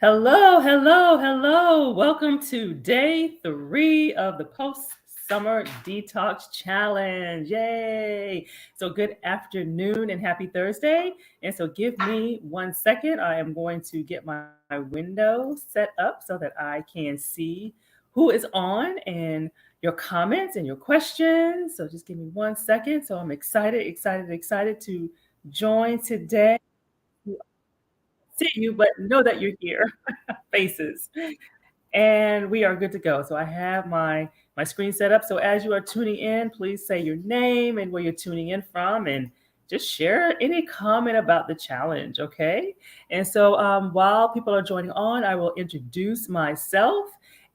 Hello, hello, hello. Welcome to day three of the post Summer Detox Challenge. Yay! So, good afternoon and happy Thursday. And so, give me 1 second. I am going to get my window set up so that I can see who is on and your comments and your questions. So, just give me 1 second. So, I'm excited, excited, excited to join today. See you, but know that you're here. Faces. And we are good to go. So I have my screen set up. So as you are tuning in, please say your name and where you're tuning in from, and just share any comment about the challenge, okay? And so while people are joining on, I will introduce myself.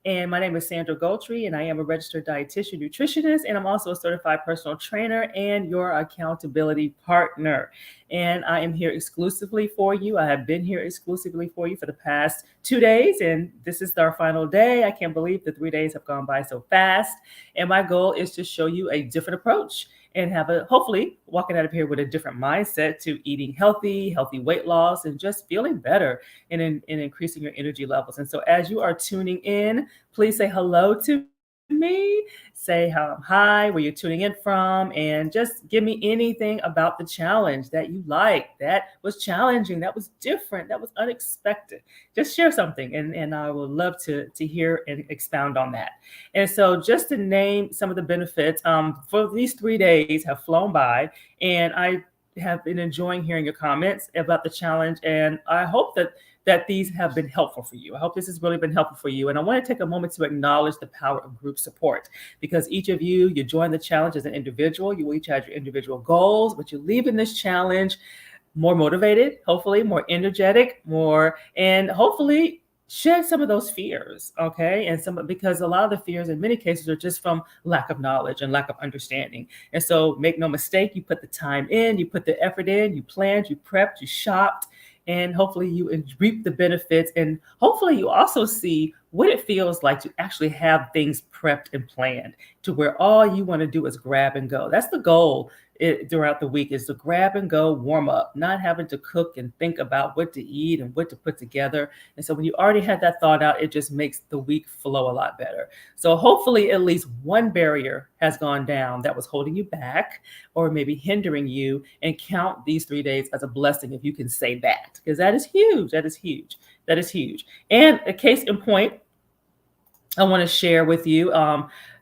And my name is Sandra Goltry, and I am a registered dietitian nutritionist, and I'm also a certified personal trainer and your accountability partner. And I am here exclusively for you. I have been here exclusively for you for the past 2 days, and this is our final day. I can't believe the 3 days have gone by so fast. And my goal is to show you a different approach and have a hopefully walking out of here with a different mindset to eating healthy, healthy weight loss, and just feeling better and increasing your energy levels. And so, as you are tuning in, please say hello to me. Say hi, where you're tuning in from, and just give me anything about the challenge that you like, that was challenging, that was different, that was unexpected. Just share something, and I would love to hear and expound on that. And so, just to name some of the benefits, for these 3 days have flown by, and I have been enjoying hearing your comments about the challenge, and I hope that these have been helpful for you. I hope this has really been helpful for you. And I want to take a moment to acknowledge the power of group support, because each of you join the challenge as an individual. You each have your individual goals, but you leave in this challenge more motivated, hopefully more energetic, more, and hopefully shed some of those fears, okay? And some, because a lot of the fears in many cases are just from lack of knowledge and lack of understanding. And so make no mistake, you put the time in, you put the effort in, you planned, you prepped, you shopped, and hopefully you reap the benefits. And hopefully you also see what it feels like to actually have things prepped and planned, to where all you want to do is grab and go. That's the goal throughout the week, is to grab and go, warm up, not having to cook and think about what to eat and what to put together. And so when you already had that thought out, it just makes the week flow a lot better. So hopefully at least one barrier has gone down that was holding you back or maybe hindering you, and count these 3 days as a blessing if you can say that, because that is huge. That is huge. That is huge. And a case in point, I want to share with you.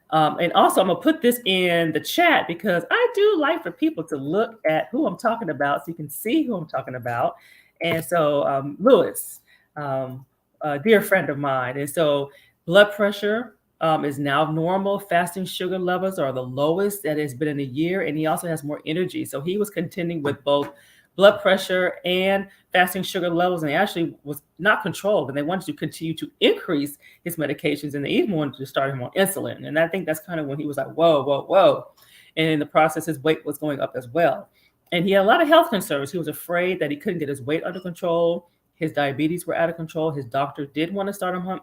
And also, I'm gonna put this in the chat because I do like for people to look at who I'm talking about, so you can see who I'm talking about. And so, Lewis, a dear friend of mine, and so blood pressure is now normal. Fasting sugar levels are the lowest that has been in a year, and he also has more energy. So he was contending with both blood pressure and fasting sugar levels, and he actually was not controlled, and they wanted to continue to increase his medications, and they even wanted to start him on insulin. And I think that's kind of when he was like, whoa, whoa, whoa. And in the process, his weight was going up as well. And he had a lot of health concerns. He was afraid that he couldn't get his weight under control. His diabetes were out of control. His doctor did want to start him on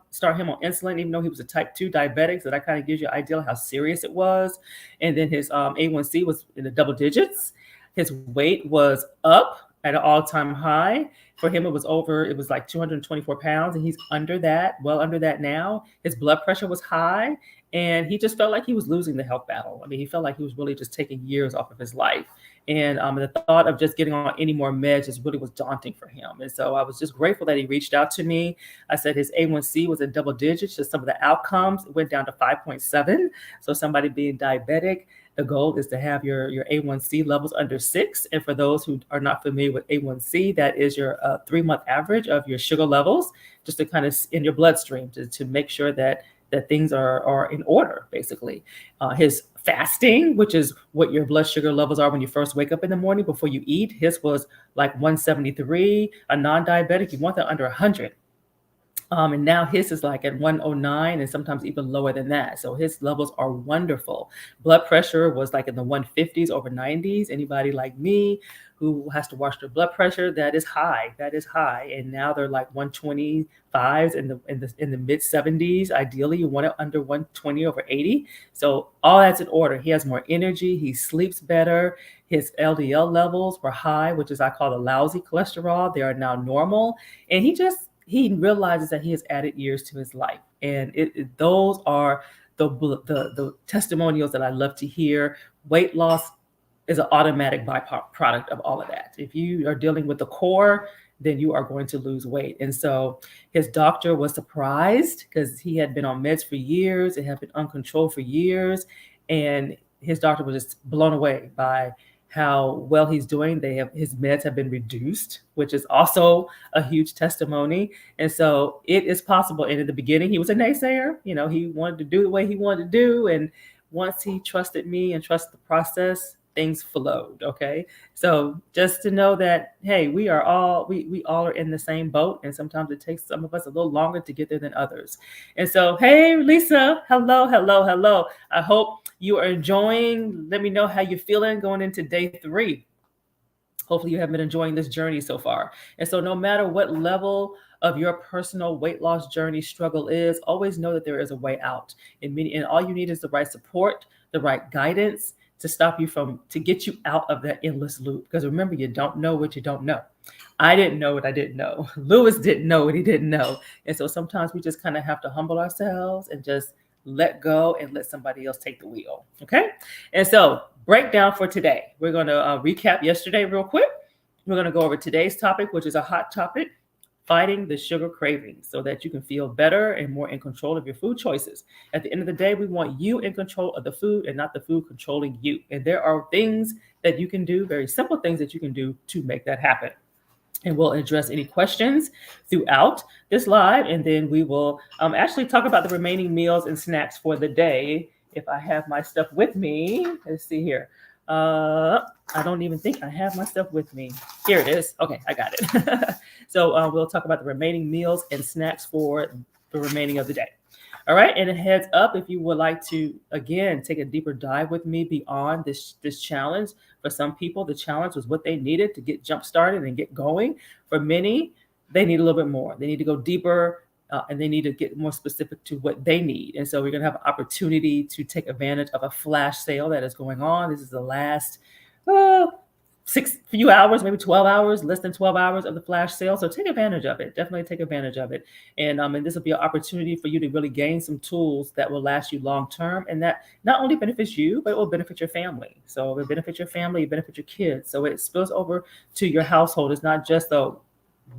insulin, even though he was a type 2 diabetic. So that kind of gives you an idea of how serious it was. And then his A1C was in the double digits. His weight was up at an all-time high. For him, it was like 224 pounds, and he's under that, well under that now. His blood pressure was high, and he just felt like he was losing the health battle. I mean, he felt like he was really just taking years off of his life. And the thought of just getting on any more meds just really was daunting for him. And so I was just grateful that he reached out to me. I said his A1C was in double digits. Just some of the outcomes, it went down to 5.7. So somebody being diabetic, the goal is to have your A1C levels under 6. And for those who are not familiar with A1C, that is your 3-month average of your sugar levels, just to kind of in your bloodstream to make sure that things are in order, basically. His fasting, which is what your blood sugar levels are when you first wake up in the morning before you eat, his was like 173. A non-diabetic, you want that under 100. And now his is like at 109 and sometimes even lower than that. So his levels are wonderful. Blood pressure was like in the 150s over 90s. Anybody like me who has to watch their blood pressure, that is high. That is high. And now they're like 125s in the mid 70s. Ideally, you want it under 120 over 80. So all that's in order. He has more energy. He sleeps better. His LDL levels were high, which is I call the lousy cholesterol. They are now normal. And he just he realizes that he has added years to his life, and those are the testimonials that I love to hear. Weight loss is an automatic byproduct of all of that. If you are dealing with the core, then you are going to lose weight. And so his doctor was surprised because he had been on meds for years, it had been uncontrolled for years, and his doctor was just blown away by how well he's doing. His meds have been reduced, which is also a huge testimony. And so it is possible. And in the beginning, he was a naysayer. He wanted to do the way he wanted to do. And once he trusted me and trusted the process, things flowed. Okay. So just to know that, hey, we all are in the same boat. And sometimes it takes some of us a little longer to get there than others. And so, hey, Lisa, hello, hello, hello. I hope you are enjoying. Let me know how you're feeling going into day 3. Hopefully you have been enjoying this journey so far. And so no matter what level of your personal weight loss journey struggle is, always know that there is a way out. And all you need is the right support, the right guidance to get you out of that endless loop. Because remember, you don't know what you don't know. I didn't know what I didn't know. Lewis didn't know what he didn't know. And so sometimes we just kind of have to humble ourselves and just let go and let somebody else take the wheel. Okay. And so breakdown for today. We're going to recap yesterday real quick. We're going to go over today's topic, which is a hot topic: fighting the sugar cravings so that you can feel better and more in control of your food choices. At the end of the day, we want you in control of the food and not the food controlling you. And there are things that you can do, very simple things that you can do to make that happen. And we'll address any questions throughout this live. And then we will actually talk about the remaining meals and snacks for the day. If I have my stuff with me, let's see here. I don't even think I have my stuff with me. Here it is. Okay, I got it. So we'll talk about the remaining meals and snacks for the remaining of the day. All right, and a heads up, if you would like to, again, take a deeper dive with me beyond this challenge. For some people, the challenge was what they needed to get jump started and get going. For many, they need a little bit more. They need to go deeper, and they need to get more specific to what they need. And so we're going to have an opportunity to take advantage of a flash sale that is going on. This is the last few hours, maybe 12 hours, less than 12 hours of the flash sale. So take advantage of it. Definitely take advantage of it. And this will be an opportunity for you to really gain some tools that will last you long term, and that not only benefits you, but it will benefit your family. So it will benefit your family, it benefit your kids. So it spills over to your household. It's not just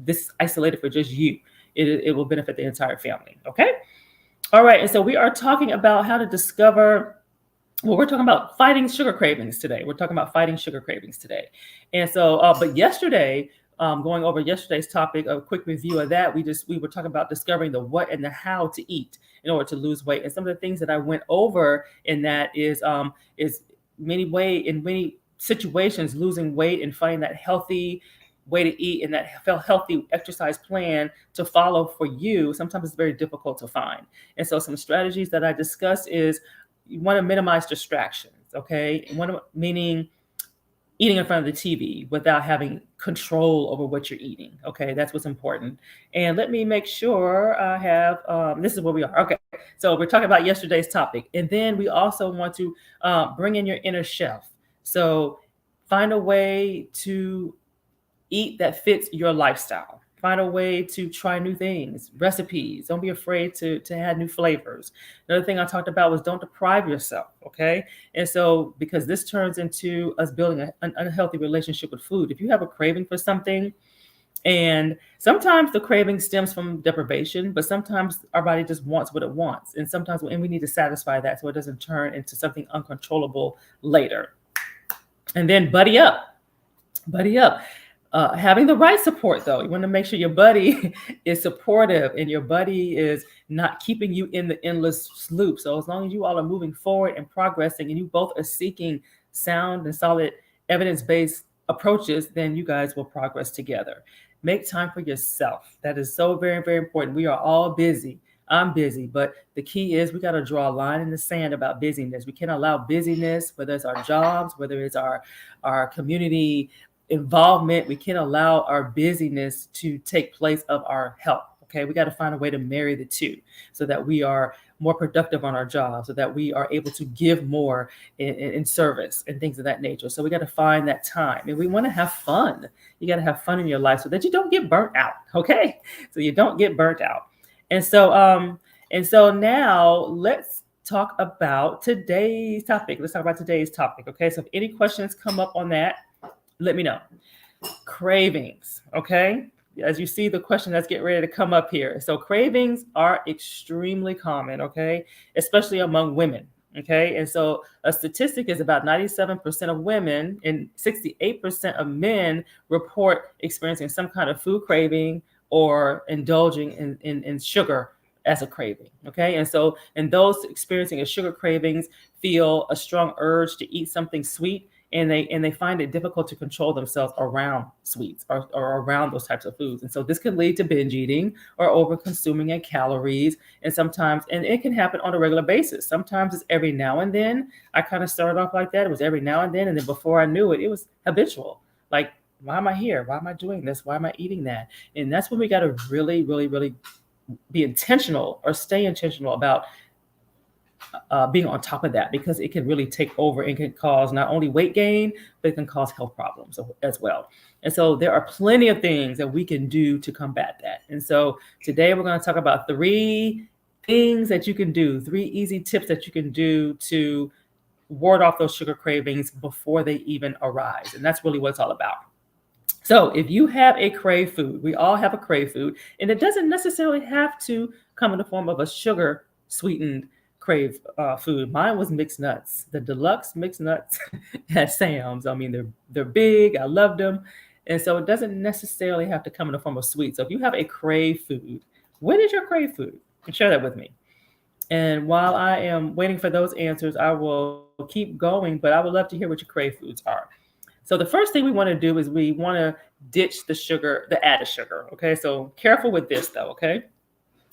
this isolated for just you. It will benefit the entire family. Okay. All right. And so we are talking about how to discover. Well, we're talking about fighting sugar cravings today. And so, but yesterday, going over yesterday's topic, a quick review of that, we were talking about discovering the what and the how to eat in order to lose weight. And some of the things that I went over in that is in many situations, losing weight and finding that healthy way to eat and that healthy exercise plan to follow for you. Sometimes it's very difficult to find. And so some strategies that I discuss is, you want to minimize distractions, okay? Meaning eating in front of the TV without having control over what you're eating, okay? That's what's important. And let me make sure I have, this is where we are. Okay, so we're talking about yesterday's topic. And then we also want to bring in your inner chef. So find a way to eat that fits your lifestyle. Find a way to try new things, recipes. Don't be afraid to add new flavors. Another thing I talked about was don't deprive yourself, okay? And so, because this turns into us building an unhealthy relationship with food. If you have a craving for something, and sometimes the craving stems from deprivation, but sometimes our body just wants what it wants. And we need to satisfy that so it doesn't turn into something uncontrollable later. And then buddy up. Having the right support, though. You want to make sure your buddy is supportive and your buddy is not keeping you in the endless loop. So as long as you all are moving forward and progressing and you both are seeking sound and solid evidence-based approaches, then you guys will progress together. Make time for yourself. That is so very, very important. We are all busy. I'm busy, but the key is we got to draw a line in the sand about busyness. We can't allow busyness, whether it's our jobs, whether it's our community involvement. We can't allow our busyness to take place of our health. Okay, we got to find a way to marry the two so that we are more productive on our job, so that we are able to give more in service and things of that nature. So we got to find that time, and we want to have fun. You got to have fun in your life so that you don't get burnt out. Okay, so you don't get burnt out. And so now let's talk about today's topic. Let's talk about today's topic. Okay, so if any questions come up on that, let me know. Cravings. Okay, as you see the question that's getting ready to come up here. So cravings are extremely common. Okay, especially among women. Okay, and so a statistic is about 97% of women and 68% of men report experiencing some kind of food craving or indulging in sugar as a craving. Okay, and those experiencing a sugar cravings feel a strong urge to eat something sweet, and they find it difficult to control themselves around sweets or around those types of foods. And so this can lead to binge eating or over consuming in calories. And it can happen on a regular basis. Sometimes it's every now and then. I kind of started off like that. It was every now and then. And then before I knew it, it was habitual. Like, why am I here? Why am I doing this? Why am I eating that? And that's when we got to really, really, really be intentional or stay intentional about being on top of that, because it can really take over and can cause not only weight gain, but it can cause health problems as well. And so there are plenty of things that we can do to combat that. And so today we're going to talk about 3 things that you can do, 3 easy tips that you can do to ward off those sugar cravings before they even arise. And that's really what it's all about. So if you have a crave food, we all have a crave food, and it doesn't necessarily have to come in the form of a sugar sweetened crave food. Mine was mixed nuts, the deluxe mixed nuts at Sam's. I mean, they're big. I loved them, and so it doesn't necessarily have to come in the form of sweet. So if you have a crave food, what is your crave food? And share that with me. And while I am waiting for those answers, I will keep going, but I would love to hear what your crave foods are. So the first thing we want to do is we want to ditch the sugar, the added sugar. Okay, so careful with this though. Okay,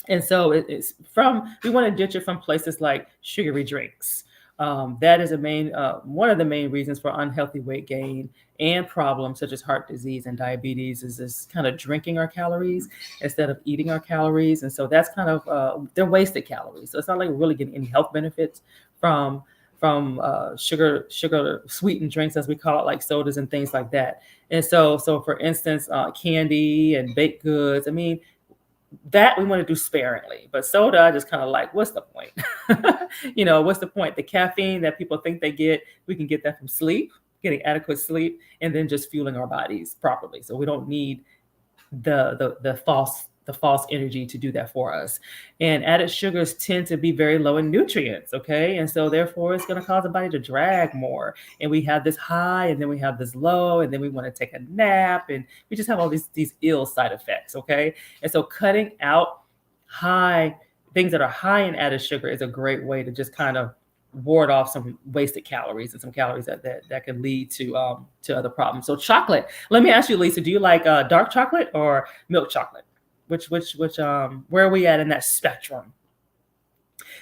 and so we want to ditch it from places like sugary drinks. That is one of the main reasons for unhealthy weight gain and problems such as heart disease and diabetes is this kind of drinking our calories instead of eating our calories. And so that's kind of they're wasted calories. So it's not like we're really getting any health benefits from sugar sweetened drinks, as we call it, like sodas and things like that. And so for instance, candy and baked goods, I mean, that we want to do sparingly. But soda, I just kind of like, what's the point? What's the point? The caffeine that people think they get, we can get that from sleep, getting adequate sleep, and then just fueling our bodies properly. So we don't need the false energy to do that for us. And added sugars tend to be very low in nutrients, okay? And so therefore it's going to cause the body to drag more. And we have this high, and then we have this low, and then we want to take a nap, and we just have all these ill side effects, okay? And so cutting out things that are high in added sugar is a great way to just kind of ward off some wasted calories and some calories that can lead to other problems. So chocolate. Let me ask you, Lisa, do you like dark chocolate or milk chocolate? Which where are we at in that spectrum?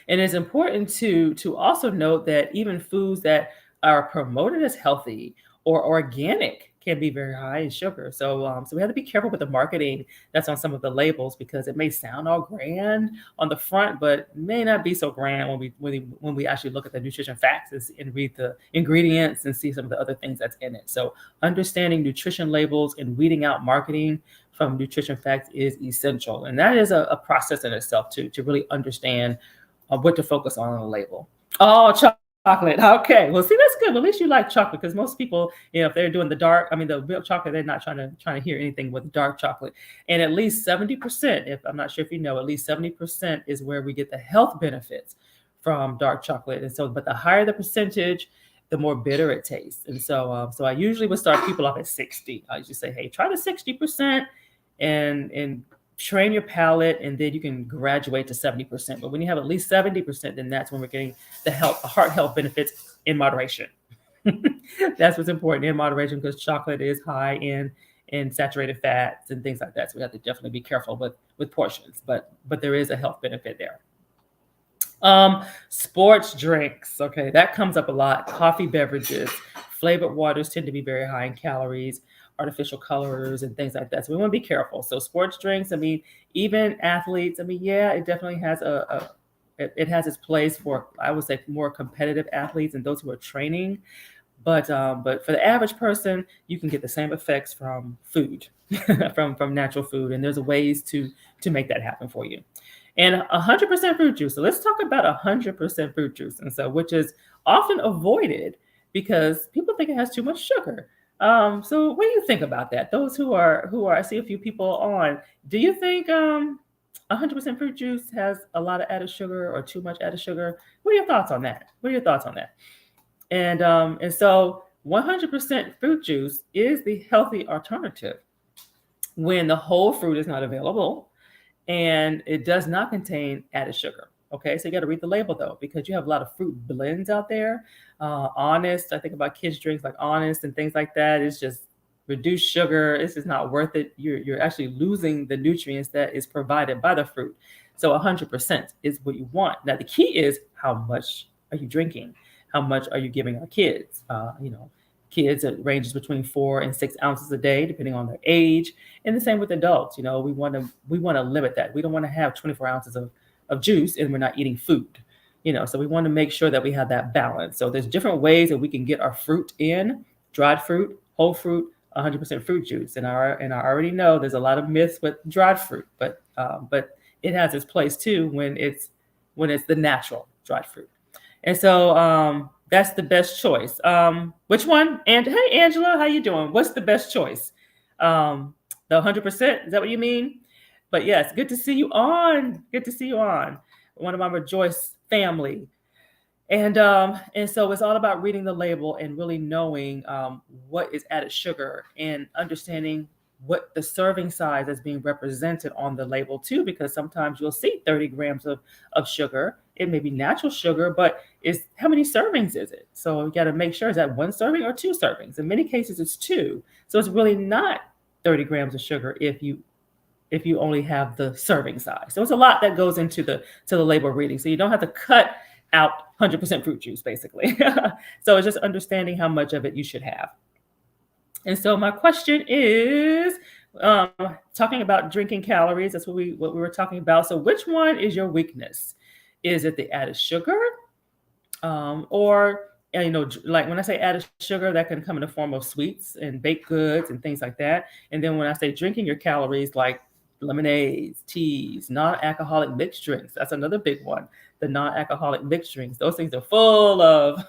And it's important to also note that even foods that are promoted as healthy or organic can be very high in sugar. So we have to be careful with the marketing that's on some of the labels, because it may sound all grand on the front, but may not be so grand when we actually look at the nutrition facts and read the ingredients and see some of the other things that's in it. So understanding nutrition labels and weeding out marketing from nutrition facts is essential. And that is a process in itself to really understand what to focus on the label. Oh, chocolate. Okay. Well, see, that's good. Well, at least you like chocolate, because most people, if they're doing the milk chocolate, they're not trying to hear anything with dark chocolate. And at least 70%, if I'm not sure if you know, at least 70% is where we get the health benefits from dark chocolate. And so, but the higher the percentage, the more bitter it tastes. And so I usually would start people off at 60. I usually say, hey, try the 60% and train your palate, and then you can graduate to 70%. But when you have at least 70%, then that's when we're getting the heart health benefits in moderation. That's what's important, in moderation, because chocolate is high in saturated fats and things like that. So we have to definitely be careful with portions, but there is a health benefit there. Sports drinks. Okay, that comes up a lot. Coffee beverages, flavored waters tend to be very high in calories. artificial colors and things like that. So we want to be careful. So sports drinks, I mean, even athletes, I mean, yeah, it definitely has it has its place for, I would say, more competitive athletes and those who are training. But for the average person, you can get the same effects from food, from natural food, and there's ways to make that happen for you. And 100% fruit juice. So let's talk about 100% fruit juice, and so which is often avoided because people think it has too much sugar. So what do you think about that? Those who are, I see a few people on. Do you think 100% fruit juice has a lot of added sugar or too much added sugar? What are your thoughts on that? What are your thoughts on that? And so 100% fruit juice is the healthy alternative when the whole fruit is not available and it does not contain added sugar. Okay, so you got to read the label though, because you have a lot of fruit blends out there. Honest, I think about kids' drinks like Honest and things like that. It's just reduced sugar. It's just not worth it. You're actually losing the nutrients that is provided by the fruit. So 100% is what you want. Now the key is how much are you drinking? How much are you giving our kids? Kids, it ranges between 4 and 6 ounces a day, depending on their age. And the same with adults. We want to limit that. We don't want to have 24 ounces of juice and we're not eating food. So we want to make sure that we have that balance. So there's different ways that we can get our fruit in: dried fruit, whole fruit, 100% fruit juice. And I already know there's a lot of myths with dried fruit, but it has its place too when it's the natural dried fruit. And so that's the best choice. Which one? And hey, Angela, how you doing? What's the best choice? The 100%? Is that what you mean? But yes, good to see you on. Good to see you on. One of my Rejoice family. And so it's all about reading the label and really knowing what is added sugar and understanding what the serving size is being represented on the label too, because sometimes you'll see 30 grams of sugar. It may be natural sugar, but it's how many servings is it? So you got to make sure, is that one serving or two servings? In many cases, it's two. So it's really not 30 grams of sugar if you only have the serving size. So it's a lot that goes into the label reading. So you don't have to cut out 100% fruit juice, basically. So it's just understanding how much of it you should have. And so my question is, talking about drinking calories, that's what we were talking about. So which one is your weakness? Is it the added sugar? Or, like when I say added sugar, that can come in the form of sweets and baked goods and things like that. And then when I say drinking your calories, like lemonades, teas, non-alcoholic mixed drinks, that's another big one. The non-alcoholic mixed drinks, those things are full of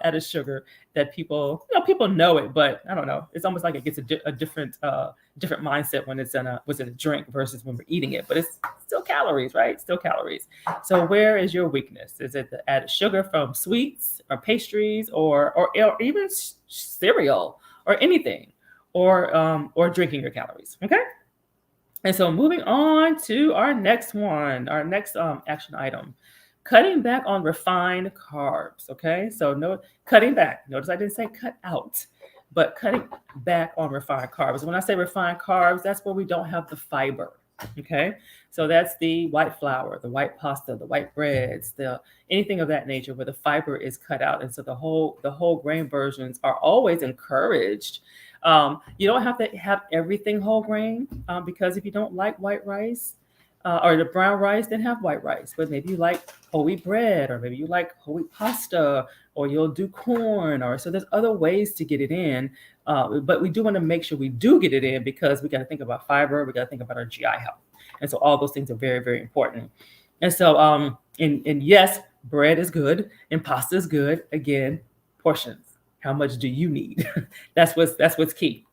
added sugar that people know it, but I don't know. It's almost like it gets a different mindset when it's in a drink versus when we're eating it. But it's still calories, right? Still calories. So where is your weakness? Is it the added sugar from sweets or pastries or even cereal or anything, or drinking your calories? Okay. And so moving on to our next action item. Cutting back on refined carbs, okay? So cutting back. Notice I didn't say cut out, but cutting back on refined carbs. When I say refined carbs, that's where we don't have the fiber, okay? So that's the white flour, the white pasta, the white breads, anything of that nature where the fiber is cut out. And so the whole grain versions are always encouraged. You don't have to have everything whole grain because if you don't like white rice, or the brown rice, then have white rice. But maybe you like whole wheat bread, or maybe you like whole wheat pasta, or you'll do corn, so there's other ways to get it in. But we do want to make sure we do get it in because we got to think about fiber, we got to think about our GI health. And so all those things are very, very important. And so, and yes, bread is good and pasta is good. Again, portions. How much do you need? That's what's key.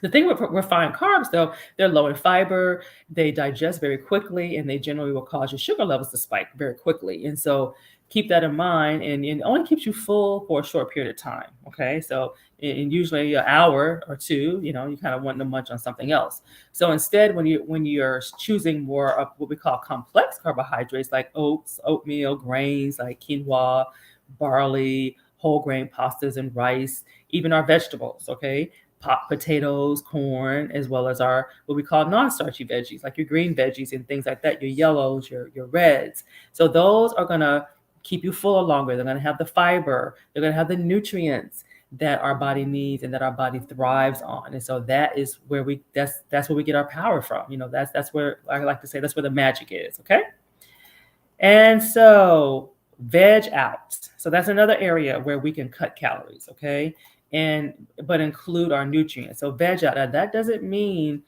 The thing with refined carbs, though, they're low in fiber, they digest very quickly, and they generally will cause your sugar levels to spike very quickly. And so keep that in mind, and it only keeps you full for a short period of time, okay? So in usually an hour or two, you kind of want to munch on something else. So instead, when you're choosing more of what we call complex carbohydrates, like oats, oatmeal, grains like quinoa, barley, whole grain pastas and rice, even our vegetables, okay? Potatoes, corn, as well as our what we call non-starchy veggies, like your green veggies and things like that, your yellows, your reds. So those are going to keep you full longer. They're going to have the fiber. They're going to have the nutrients. that our body needs and that our body thrives on. And so that is where that's where we get our power from. That's where I like to say that's where the magic is. Okay. And so veg out. So that's another area where we can cut calories. Okay. And but include our nutrients. So veg out. That doesn't mean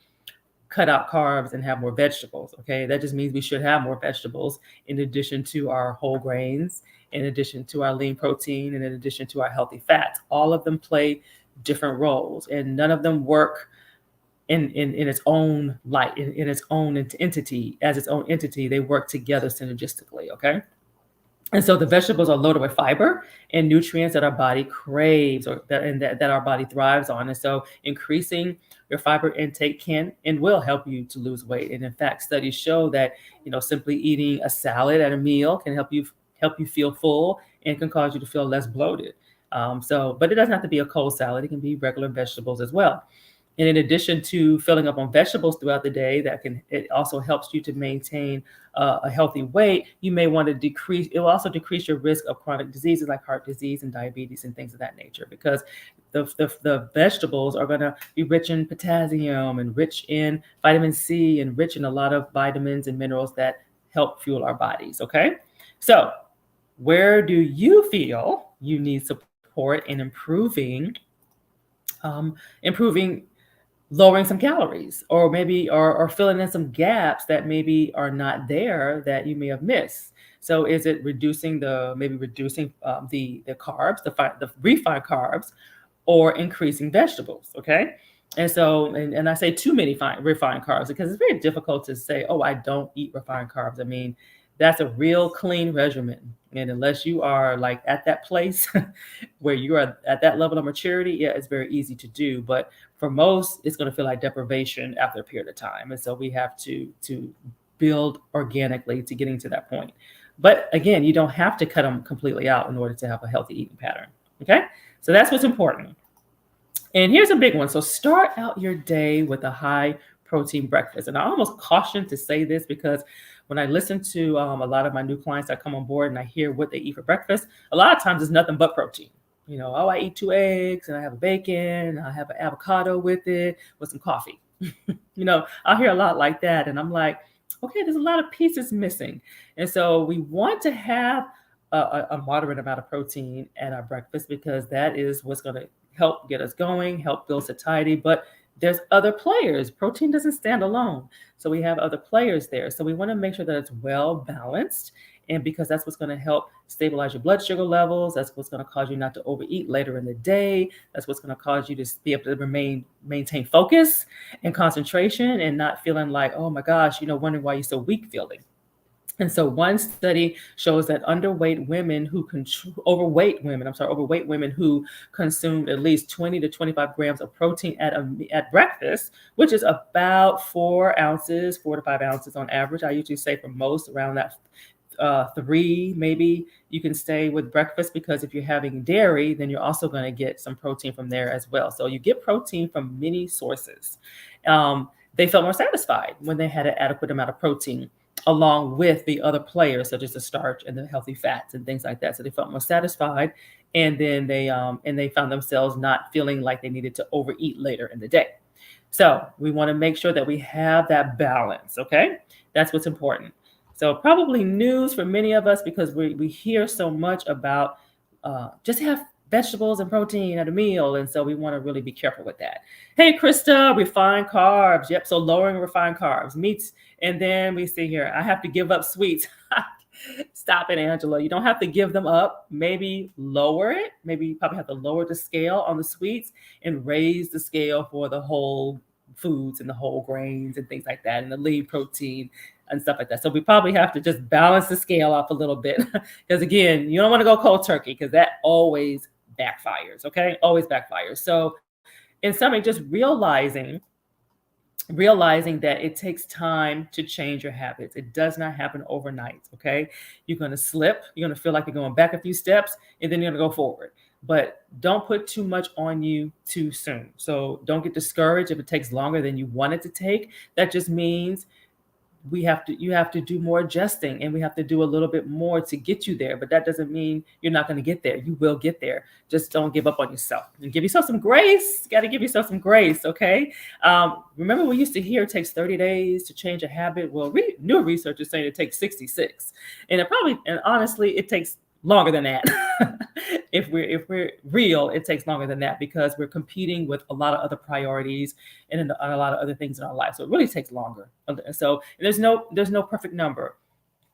cut out carbs and have more vegetables. Okay. That just means we should have more vegetables in addition to our whole grains, in addition to our lean protein, and in addition to our healthy fats. All of them play different roles, and none of them work in its own light, in its own entity, as its own entity. They work together synergistically. Okay. And so the vegetables are loaded with fiber and nutrients that our body craves, or that our body thrives on. And so increasing your fiber intake can and will help you to lose weight. And in fact, studies show that simply eating a salad at a meal can help you feel full and can cause you to feel less bloated. But it doesn't have to be a cold salad. It can be regular vegetables as well. And in addition to filling up on vegetables throughout the day, it also helps you to maintain a healthy weight. You may want to decrease. It will also decrease your risk of chronic diseases like heart disease and diabetes and things of that nature, because the vegetables are going to be rich in potassium and rich in vitamin C and rich in a lot of vitamins and minerals that help fuel our bodies. Okay, so where do you feel you need support in improving lowering some calories, or maybe or filling in some gaps that maybe are not there that you may have missed? So is it reducing the carbs, the refined carbs, or increasing vegetables? Okay. And so, and I say too many refined carbs because it's very difficult to say, oh, I don't eat refined carbs. I mean, that's a real clean regimen. And unless you are like at that place where you are at that level of maturity, yeah, it's very easy to do. But for most, it's going to feel like deprivation after a period of time. And so we have to build organically to getting to that point. But again, you don't have to cut them completely out in order to have a healthy eating pattern. Okay. So that's what's important. And here's a big one. So start out your day with a high protein breakfast. And I almost caution to say this because when I listen to a lot of my new clients that come on board and I hear what they eat for breakfast, a lot of times it's nothing but protein. Oh, I eat 2 eggs and I have a bacon, I have an avocado with it, with some coffee. I hear a lot like that. And I'm like, okay, there's a lot of pieces missing. And so we want to have a moderate amount of protein at our breakfast, because that is what's going to help get us going, help build satiety. But there's other players. Protein doesn't stand alone. So we have other players there. So we want to make sure that it's well balanced. And because that's what's going to help stabilize your blood sugar levels. That's what's going to cause you not to overeat later in the day. That's what's going to cause you to be able to maintain focus and concentration and not feeling like, oh my gosh, wondering why you're so weak feeling. And so one study shows that overweight women who consumed at least 20 to 25 grams of protein at breakfast, which is about 4 to 5 ounces on average. I usually say for most around that 3, maybe you can stay with breakfast, because if you're having dairy, then you're also going to get some protein from there as well. So you get protein from many sources. They felt more satisfied when they had an adequate amount of protein, along with the other players such as the starch and the healthy fats and things like that. So they felt more satisfied, and then they found themselves not feeling like they needed to overeat later in the day. So we want to make sure that we have that balance. Okay, that's what's important. So probably news for many of us, because we hear so much about just have vegetables and protein at a meal. And so we want to really be careful with that. Hey, Krista, refined carbs. Yep. So lowering refined carbs, meats. And then we see here, I have to give up sweets. Stop it, Angela. You don't have to give them up. Maybe lower it. Maybe you probably have to lower the scale on the sweets and raise the scale for the whole foods and the whole grains and things like that, and the lean protein and stuff like that. So we probably have to just balance the scale off a little bit, because again, you don't want to go cold turkey, because that always backfires. Okay, always backfires. So in summary, just realizing that it takes time to change your habits. It does not happen overnight. Okay, you're going to slip. You're going to feel like you're going back a few steps, and then you're going to go forward. But don't put too much on you too soon. So don't get discouraged if it takes longer than you want it to take. That just means you have to do more adjusting, and we have to do a little bit more to get you there, but that doesn't mean you're not going to get there. You will get there. Just don't give up on yourself, and give yourself some grace. You got to give yourself some grace. Okay. Remember, we used to hear it takes 30 days to change a habit. Well, new research is saying it takes 66, and and honestly, it takes longer than that. If we're real, it takes longer than that, because we're competing with a lot of other priorities and a lot of other things in our life. So it really takes longer. So there's no perfect number.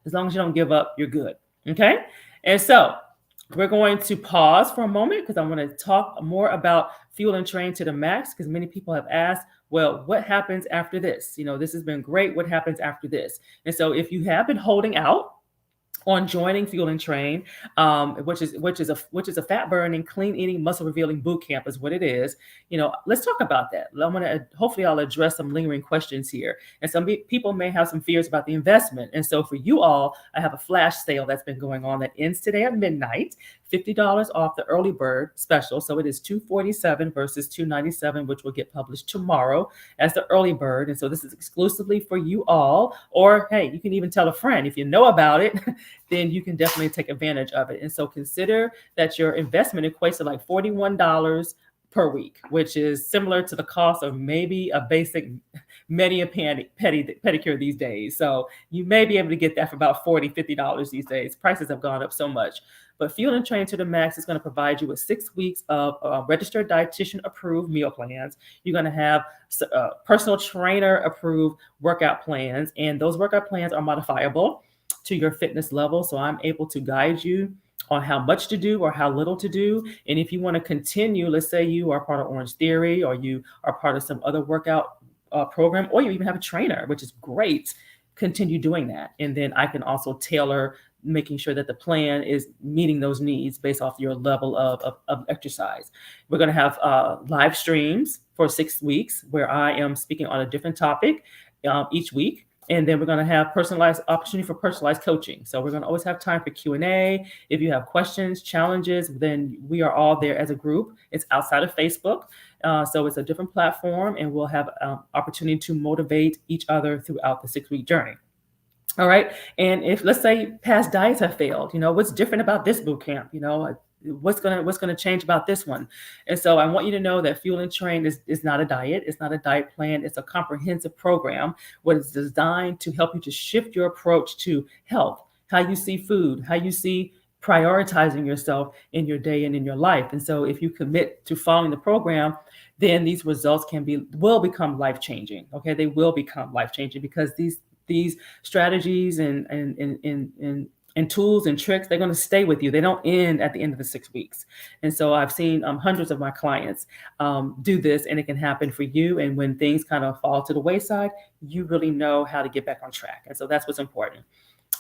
As long as you don't give up, you're good. Okay. And so we're going to pause for a moment, because I want to talk more about fuel and train to the max, because many people have asked, well, what happens after this? This has been great. What happens after this? And so if you have been holding out on joining Fuel and Train, which is a fat burning, clean eating, muscle revealing boot camp is what it is. Let's talk about that. Hopefully I'll address some lingering questions here. And some people may have some fears about the investment. And so for you all, I have a flash sale that's been going on that ends today at midnight. $50 off the early bird special. So it is $247 versus $297, which will get published tomorrow as the early bird. And so this is exclusively for you all. Or hey, you can even tell a friend. If you know about it, then you can definitely take advantage of it. And so consider that your investment equates to like $41 per week, which is similar to the cost of maybe a basic pedicure these days. So you may be able to get that for about $40, $50 these days. Prices have gone up so much. But Fuel and Train to the Max is going to provide you with 6 weeks of registered dietitian approved meal plans. You're going to have personal trainer approved workout plans, and those workout plans are modifiable to your fitness level. So I'm able to guide you on how much to do or how little to do. And if you want to continue, let's say you are part of Orange Theory, or you are part of some other workout program, or you even have a trainer, which is great, continue doing that. And then I can also tailor making sure that the plan is meeting those needs based off your level of exercise. We're going to have live streams for 6 weeks where I am speaking on a different topic each week. And then we're going to have personalized opportunity for personalized coaching. So we're going to always have time for Q&A. If you have questions, challenges, then we are all there as a group. It's outside of Facebook. So it's a different platform, and we'll have opportunity to motivate each other throughout the 6-week journey. All right. And if, let's say, past diets have failed, what's different about this boot camp? What's gonna change about this one? And so I want you to know that Fuel and Train is not a diet. It's not a diet plan. It's a comprehensive program, what is designed to help you to shift your approach to health, how you see food, how you see prioritizing yourself in your day and in your life. And so if you commit to following the program, then these results will become life-changing. Okay, they will become life-changing, because these strategies and tools and tricks, they're going to stay with you. They don't end at the end of the 6 weeks. And so I've seen hundreds of my clients do this, and it can happen for you. And when things kind of fall to the wayside, you really know how to get back on track. And so that's what's important.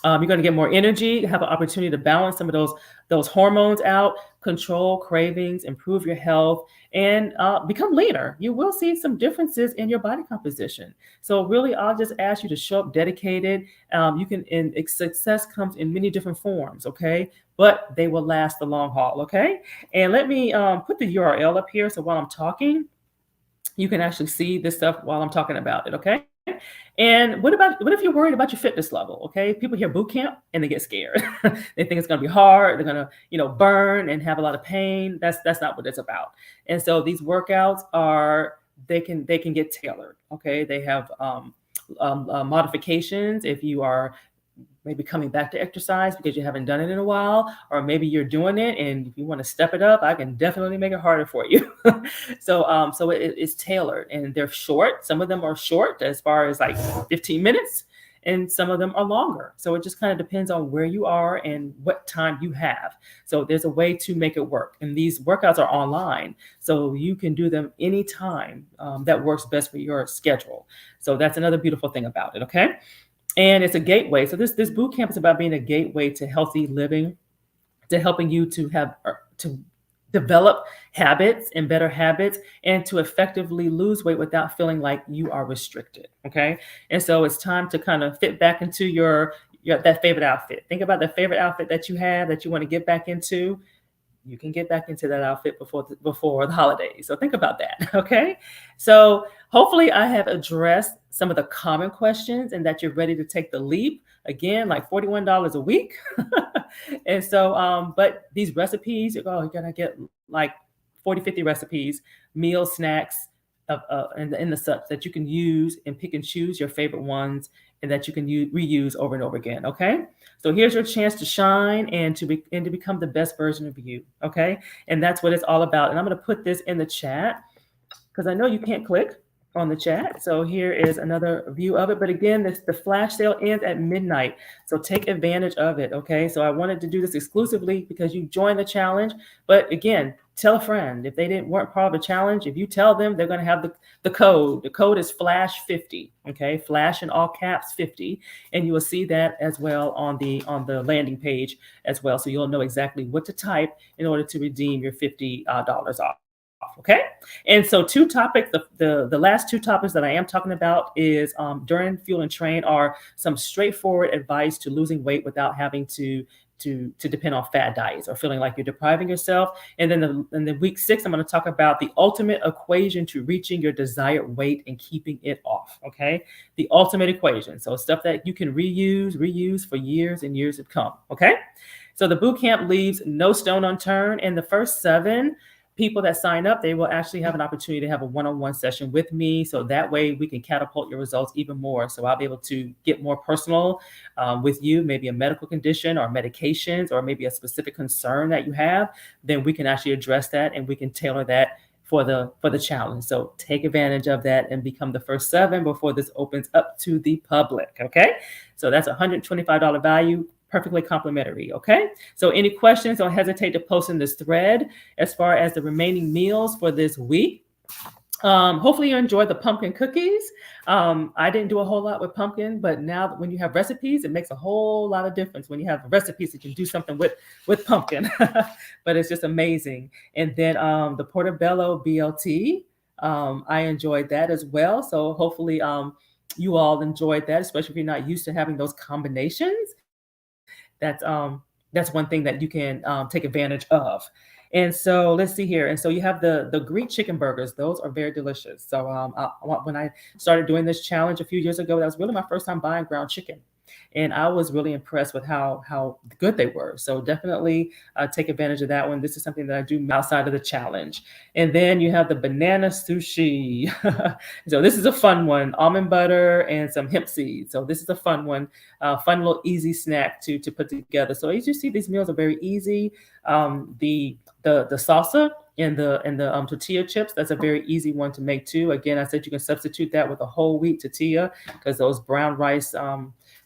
You're going to get more energy, have an opportunity to balance some of those hormones out, control cravings, improve your health, and become leaner. You will see some differences in your body composition. So really, I'll just ask you to show up dedicated. Success comes in many different forms, okay? But they will last the long haul, okay? And let me put the URL up here, so while I'm talking, you can actually see this stuff while I'm talking about it, okay? And what if you're worried about your fitness level? Okay, people hear boot camp and they get scared. They think it's going to be hard. They're going to, burn and have a lot of pain. That's not what it's about. And so these workouts they can get tailored. Okay, they have modifications if you are maybe coming back to exercise because you haven't done it in a while, or maybe you're doing it and if you want to step it up, I can definitely make it harder for you. So it's tailored, and they're short. Some of them are short as far as like 15 minutes, and some of them are longer. So it just kind of depends on where you are and what time you have. So there's a way to make it work. And these workouts are online, so you can do them anytime that works best for your schedule. So that's another beautiful thing about it, okay? And it's a gateway. So this boot camp is about being a gateway to healthy living, to helping you to develop habits and better habits, and to effectively lose weight without feeling like you are restricted. Okay. And so it's time to kind of fit back into that favorite outfit. Think about the favorite outfit that you have that you want to get back into. You can get back into that outfit before the holidays. So think about that. Okay. So hopefully I have addressed some of the common questions and that you're ready to take the leap. Again, like $41 a week. And so, but these recipes, you're going to get like 40, 50 recipes, meals, snacks, and the such that you can use and pick and choose your favorite ones and that you can reuse over and over again. Okay. So here's your chance to shine and to become the best version of you. Okay. And that's what it's all about. And I'm going to put this in the chat because I know you can't click on the chat. So here is another view of it. But again, the flash sale ends at midnight. So take advantage of it. Okay. So I wanted to do this exclusively because you joined the challenge. But again, tell a friend. If they weren't part of the challenge, if you tell them, they're going to have the code. The code is flash50. Okay. Flash in all caps 50. And you will see that as well on the landing page as well. So you'll know exactly what to type in order to redeem your $50 off. Okay. And so two topics, the last two topics that I am talking about is during Fuel and Train are some straightforward advice to losing weight without having to depend on fad diets or feeling like you're depriving yourself. And then in the week 6, I'm going to talk about the ultimate equation to reaching your desired weight and keeping it off. Okay. The ultimate equation. So stuff that you can reuse for years and years to come. Okay. So the boot camp leaves no stone unturned. And the first 7 people that sign up, they will actually have an opportunity to have a one-on-one session with me. So that way we can catapult your results even more. So I'll be able to get more personal with you, maybe a medical condition or medications, or maybe a specific concern that you have. Then we can actually address that and we can tailor that for the challenge. So take advantage of that and become the first 7 before this opens up to the public. Okay. So that's $125 value. Perfectly complimentary. Okay. So any questions, don't hesitate to post in this thread as far as the remaining meals for this week. Hopefully you enjoyed the pumpkin cookies. I didn't do a whole lot with pumpkin, but now when you have recipes, it makes a whole lot of difference. When you have recipes, you can do something with pumpkin, but it's just amazing. And then the portobello BLT, I enjoyed that as well. So hopefully you all enjoyed that, especially if you're not used to having those combinations. That's one thing that you can take advantage of. And so let's see here. And so you have the Greek chicken burgers. Those are very delicious. So when I started doing this challenge a few years ago, that was really my first time buying ground chicken. And I was really impressed with how good they were. So definitely take advantage of that one. This is something that I do outside of the challenge. And then you have the banana sushi. So this is a fun one, almond butter and some hemp seeds. So this is a fun one, fun little easy snack to put together. So as you see, these meals are very easy. The salsa and the tortilla chips, that's a very easy one to make too. Again, I said you can substitute that with a whole wheat tortilla because those brown rice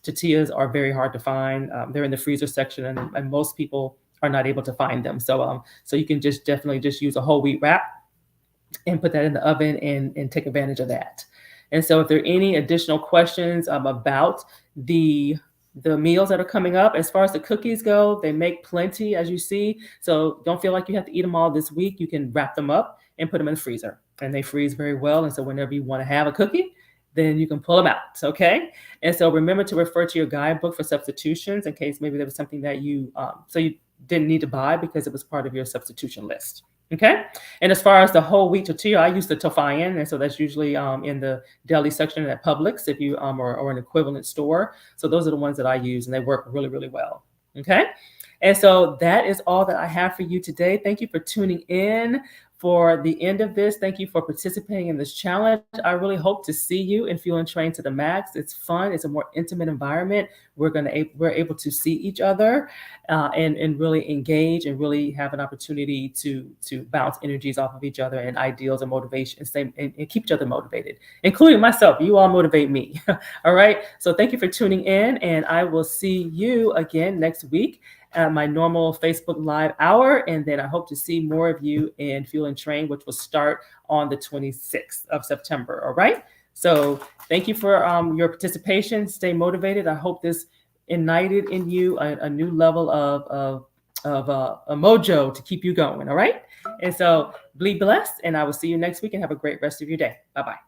tortillas are very hard to find. They're in the freezer section, and most people are not able to find them. So you can definitely use a whole wheat wrap and put that in the oven and take advantage of that. And so if there are any additional questions about the meals that are coming up, as far as the cookies go, they make plenty, as you see. So don't feel like you have to eat them all this week. You can wrap them up and put them in the freezer, and they freeze very well. And so whenever you want to have a cookie, then you can pull them out. Okay. And so remember to refer to your guidebook for substitutions in case maybe there was something that you didn't need to buy because it was part of your substitution list. Okay. And as far as the whole wheat tortilla, I use the tofayan. And so that's usually in the deli section at Publix if you or an equivalent store. So those are the ones that I use, and they work really, really well. Okay. And so that is all that I have for you today. Thank you for tuning in for the end of this. Thank you for participating in this challenge. I really hope to see you in Fuel and Train to the max. It's fun. It's a more intimate environment. We're able to see each other and really engage and really have an opportunity to bounce energies off of each other and ideals and motivation and keep each other motivated, including myself. You all motivate me. All right. So thank you for tuning in, and I will see you again next week at my normal Facebook Live hour. And then I hope to see more of you in Fuel and Train, which will start on the 26th of September. All right. So thank you for your participation. Stay motivated. I hope this ignited in you a new level of a mojo to keep you going. All right. And so be blessed. And I will see you next week and have a great rest of your day. Bye-bye.